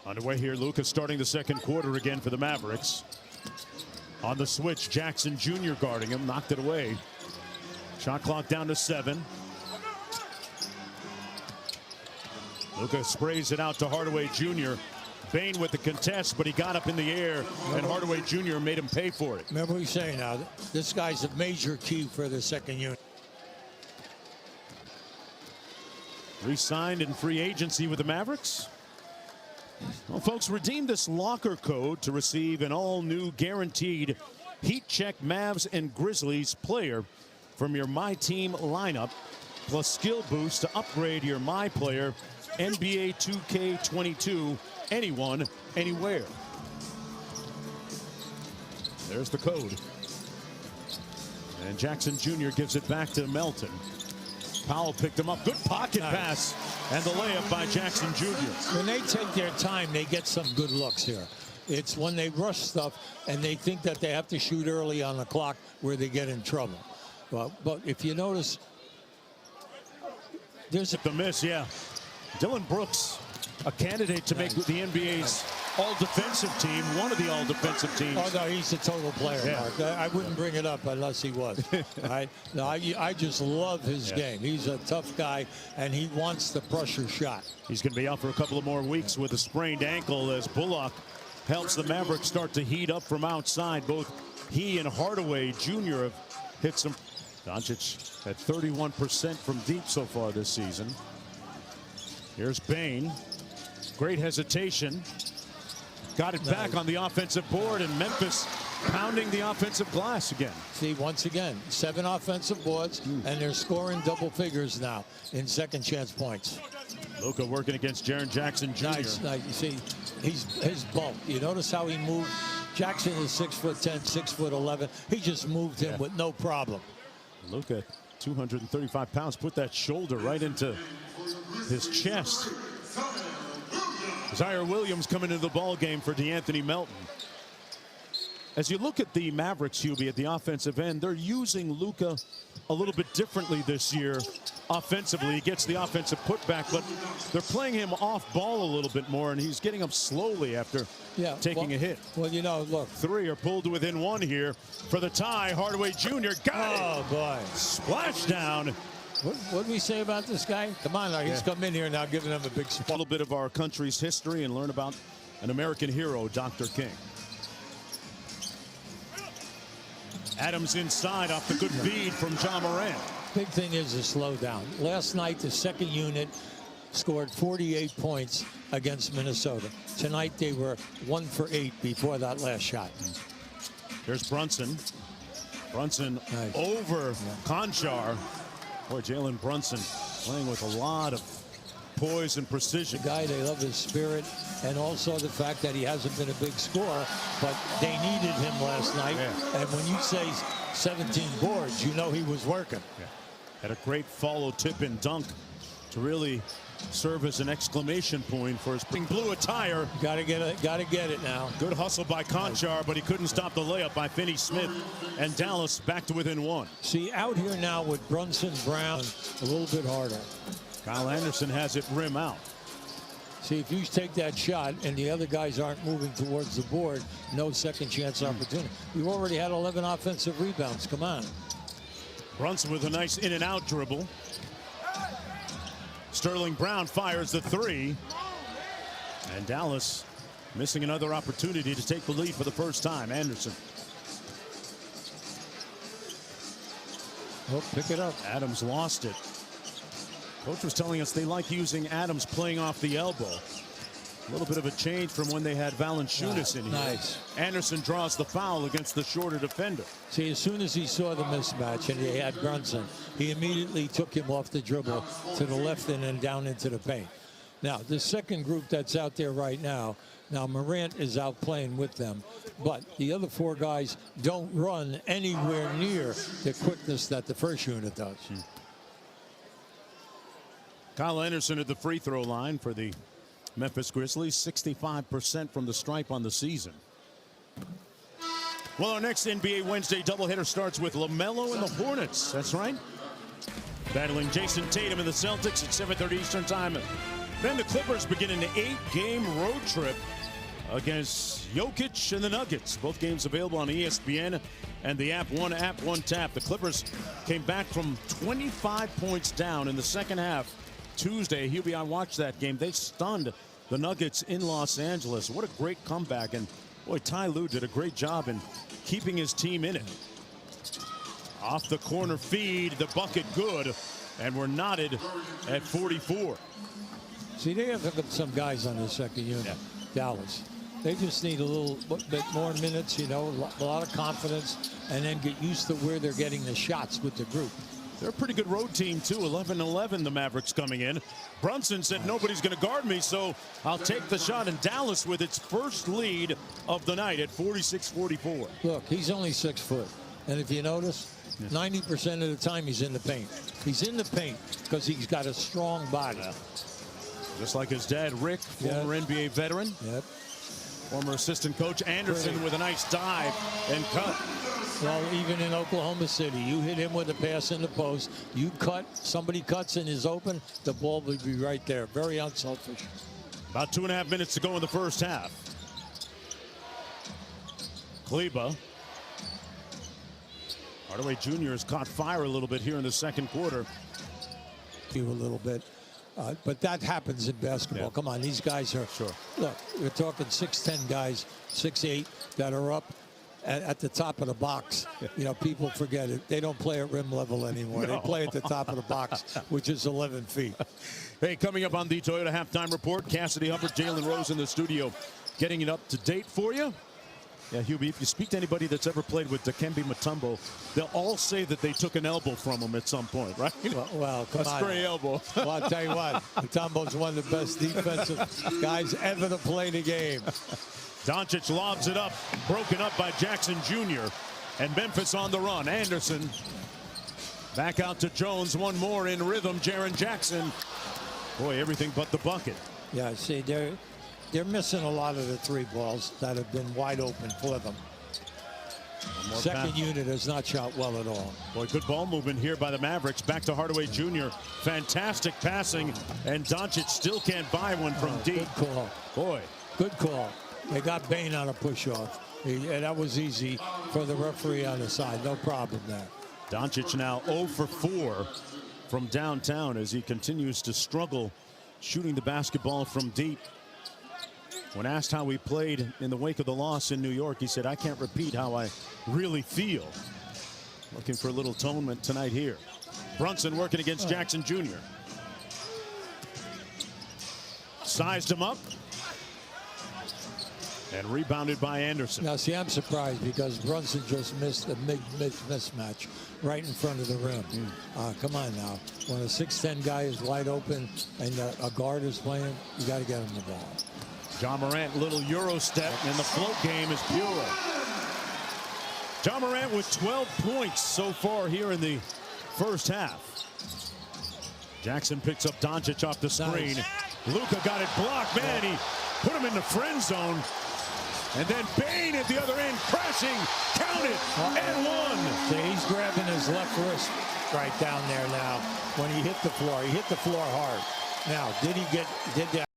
Underway here, Luka starting the second quarter again for the Mavericks. On the switch, Jackson Jr. guarding him, knocked it away. Shot clock down to 7. Luka sprays it out to Hardaway Jr. Bane with the contest, but he got up in the air, and Hardaway Jr. made him pay for it. Remember what he's saying now, this guy's a major key for the second unit. Re-signed in free agency with the Mavericks. Well, folks, redeem this locker code to receive an all-new guaranteed Heat Check Mavs and Grizzlies player from your My Team lineup, plus skill boost to upgrade your My Player NBA 2K22 anyone, anywhere. There's the code. And Jackson Jr. gives it back to Melton. Powell picked him up. Good pocket pass. And the layup by Jackson Jr. When they take their time, they get some good looks here. It's when they rush stuff and they think that they have to shoot early on the clock where they get in trouble. But if you notice, there's the miss, yeah. Dylan Brooks, a candidate to make the NBA's all-defensive team, one of the all-defensive teams. Oh, no, he's a total player, Mark. I wouldn't bring it up unless he was. Right? No, I just love his game. He's a tough guy, and he wants the pressure shot. He's going to be out for a couple of more weeks with a sprained ankle as Bullock helps the Mavericks start to heat up from outside. Both he and Hardaway Jr. have hit some. Doncic at 31% from deep so far this season. Here's Bane. Great hesitation. Got it back on the offensive board, and Memphis pounding the offensive glass again. See, once again, 7 offensive boards, and they're scoring double figures now in second chance points. Luka working against Jaren Jackson Jr. Nice. You see, his bulk. You notice how he moved? Jackson is 6'10", 6'11". He just moved him with no problem. Luka, 235 pounds, put that shoulder right into his chest. Zaire Williams coming into the ball game for DeAnthony Melton. As you look at the Mavericks, Hubie, at the offensive end, they're using Luka a little bit differently this year offensively. He gets the offensive putback, but they're playing him off ball a little bit more, and he's getting up slowly after taking a hit. Well, you know, look. 3 are pulled within 1 here for the tie. Hardaway Jr. got it. Oh, boy. Splash down. What did we say about this guy? Come on, now, he's come in here now giving him a big spot. A little bit of our country's history and learn about an American hero, Dr. King. Adams inside off the good feed from John Morant. Big thing is to slow down. Last night, the second unit scored 48 points against Minnesota. Tonight, they were 1 for 8 before that last shot. There's Brunson. Brunson over Conchar. Boy, Jalen Brunson playing with a lot of poise and precision. The guy, they love his spirit, and also the fact that he hasn't been a big scorer, but they needed him last night. And when you say 17 boards, you know he was working. Had a great follow tip and dunk to really serve as an exclamation point for his blue attire. Got to get it now. Good hustle by Conchar, but he couldn't stop the layup by Finney-Smith, and Dallas back to within 1. See, out here now with Brunson, Brown, a little bit harder. Kyle Anderson has it rim out. See, if you take that shot and the other guys aren't moving towards the board, no second chance opportunity. You already had 11 offensive rebounds. Come on. Brunson with a nice in and out dribble. Sterling Brown fires the 3. And Dallas missing another opportunity to take the lead for the first time. Anderson. Oh, pick it up. Adams lost it. Coach was telling us they like using Adams playing off the elbow. A little bit of a change from when they had Valanciunas in here. Nice. Anderson draws the foul against the shorter defender. See, as soon as he saw the mismatch and he had Brunson, he immediately took him off the dribble to the left and then down into the paint. Now, the second group that's out there right now, Morant is out playing with them, but the other 4 guys don't run anywhere near the quickness that the first unit does. Kyle Anderson at the free throw line for the Memphis Grizzlies, 65% from the stripe on the season. Well, our next NBA Wednesday doubleheader starts with LaMelo and the Hornets. That's right. Battling Jason Tatum and the Celtics at 7:30 Eastern Time Then the Clippers begin an 8-game road trip against Jokic and the Nuggets. Both games available on ESPN and the App One Tap. The Clippers came back from 25 points down in the second half Tuesday. Hubie, I watched that game. They stunned the Nuggets in Los Angeles. What a great comeback. And boy, Ty Lue did a great job in keeping his team in it. Off the corner feed, the bucket good, and we're knotted at 44. See, they have some guys on the second unit, Dallas. They just need a little bit more minutes, you know, a lot of confidence, and then get used to where they're getting the shots with the group. They're a pretty good road team, too. 11-11, the Mavericks coming in. Brunson said nobody's going to guard me, so I'll take the shot. And Dallas with its first lead of the night at 46-44. Look, he's only 6 foot. And if you notice, 90% of the time he's in the paint. He's in the paint because he's got a strong body. Just like his dad, Rick, former NBA veteran. Former assistant coach Anderson with a nice dive and cut. Well, even in Oklahoma City, you hit him with a pass in the post, you cut, somebody cuts and is open, the ball would be right there. Very unselfish. About 2.5 minutes to go in the first half. Kleba. Hardaway Jr. has caught fire a little bit here in the second quarter. A little bit. But that happens in basketball. Come on, these guys are, look, we're talking 6'10 guys, 6'8 that are up at the top of the box. You know, people forget it. They don't play at rim level anymore. They play at the top of the box, which is 11 feet. Hey, coming up on the Toyota Halftime Report, Cassidy Hubbard, Jalen Rose in the studio getting it up to date for you. Yeah, Hubie, if you speak to anybody that's ever played with Dikembe Mutombo, they'll all say that they took an elbow from him at some point, right? Well, come on. A stray elbow. Well, I'll tell you what, Mutombo's one of the best defensive guys ever to play the game. Doncic lobs it up, broken up by Jackson Jr. And Memphis on the run. Anderson back out to Jones. One more in rhythm. Jaren Jackson. Boy, everything but the bucket. Yeah, see, they're missing a lot of the 3 balls that have been wide open for them. Second unit has not shot well at all. Boy, good ball movement here by the Mavericks. Back to Hardaway Jr. Fantastic passing, and Doncic still can't buy one from deep. Good call. Boy. Good call. They got Bain on a push-off. And that was easy for the referee on the side. No problem there. Doncic now 0 for 4 from downtown as he continues to struggle shooting the basketball from deep. When asked how he played in the wake of the loss in New York, he said, I can't repeat how I really feel. Looking for a little atonement tonight here. Brunson working against Jackson Jr. Sized him up. And rebounded by Anderson. Now, see, I'm surprised because Brunson just missed a mismatch right in front of the rim. Come on now. When a 6'10 guy is wide open and a guard is playing, you got to get him the ball. John Morant, little Euro step, and the float game is pure. John Morant with 12 points so far here in the first half. Jackson picks up Doncic off the screen. Nice. Luka got it blocked. Man, he put him in the friend zone. And then Bain at the other end, crashing, count it, and one. See, he's grabbing his left wrist right down there now when he hit the floor. He hit the floor hard. Now, did that